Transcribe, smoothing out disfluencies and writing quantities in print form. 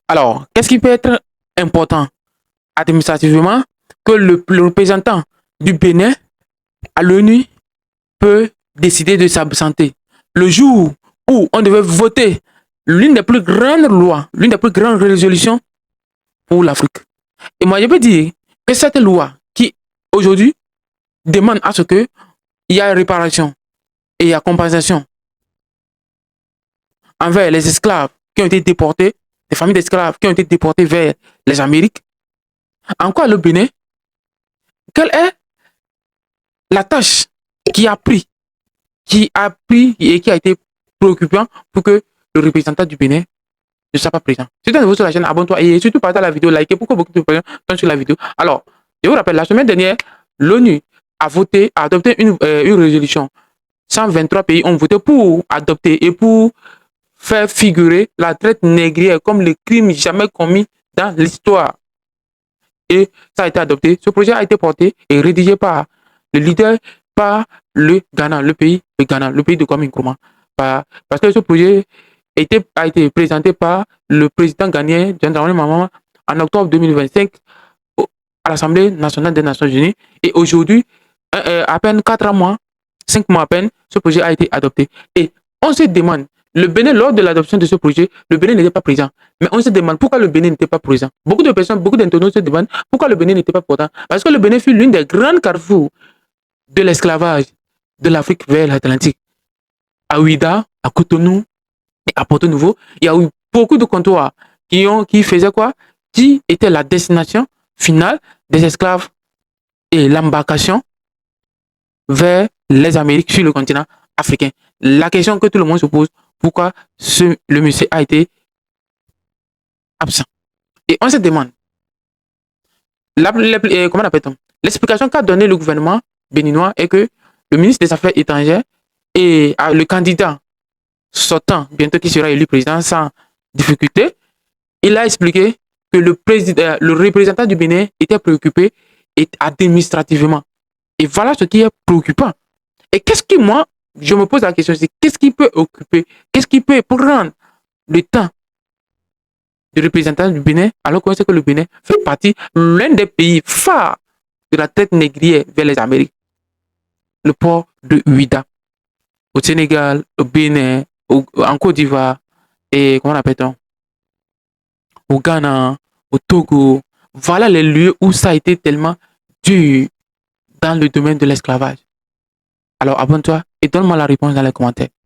Alors, qu'est-ce qui peut être important administrativement que le représentant du Bénin à l'ONU peut décider de s'absenter. Le jour où on devait voter l'une des plus grandes lois, l'une des plus grandes résolutions pour l'Afrique. Et moi, je peux dire que cette loi qui, aujourd'hui, demande à ce que il y ait réparation et il y a compensation envers les esclaves qui ont été déportés, les familles d'esclaves qui ont été déportées vers les Amériques. En quoi le Bénin, quelle est la tâche qui a pris, et qui a été préoccupant pour que le représentant du Bénin ne soit pas présent. Si tu es nouveau sur la chaîne, abonne-toi et surtout partage la vidéo, likez pour que beaucoup de personnes sont sur la vidéo. Alors, je vous rappelle, la semaine dernière, l'ONU a adopté une résolution. 123 pays ont voté pour adopter et pour faire figurer la traite négrière comme le crime jamais commis dans l'histoire. Et ça a été adopté. Ce projet a été porté et rédigé par le leader, par le Ghana, le pays de Kwame Nkrumah. Parce que ce projet a été présenté par le président ghanéen John Dramani Mahama en octobre 2025 à l'Assemblée nationale des Nations Unies. Et aujourd'hui, à peine 4 mois, 5 mois à peine, ce projet a été adopté. Et on se demande, le Bénin, lors de l'adoption de ce projet, le Bénin n'était pas présent. Mais on se demande pourquoi le Bénin n'était pas présent. Beaucoup de personnes, beaucoup d'internautes se demandent pourquoi le Bénin n'était pas présent. Parce que le Bénin fut l'une des grandes carrefours de l'esclavage de l'Afrique vers l'Atlantique. À Ouida, à Cotonou et à Porto Nouveau, il y a eu beaucoup de comptoirs qui faisaient quoi? Qui étaient la destination finale des esclaves et l'embarcation vers les Amériques sur le continent africain. La question que tout le monde se pose, pourquoi le monsieur a été absent? Et on se demande, comment appelle-t-on? L'explication qu'a donné le gouvernement béninois est que le ministre des Affaires étrangères et le candidat sortant, bientôt qui sera élu président sans difficulté, il a expliqué que le représentant du Bénin était préoccupé administrativement. Et voilà ce qui est préoccupant. Et qu'est-ce qui, moi, je me pose la question, c'est qu'est-ce qui peut occuper, qu'est-ce qui peut prendre le temps du représentant du Bénin, alors qu'on sait que le Bénin fait partie l'un des pays phares de la traite négrière vers les Amériques. Le port de Ouida, au Sénégal, au Bénin, en Côte d'Ivoire, et comment appelle-t-on, au Ghana, au Togo. Voilà les lieux où ça a été tellement dur dans le domaine de l'esclavage. Alors abonne-toi et donne-moi la réponse dans les commentaires.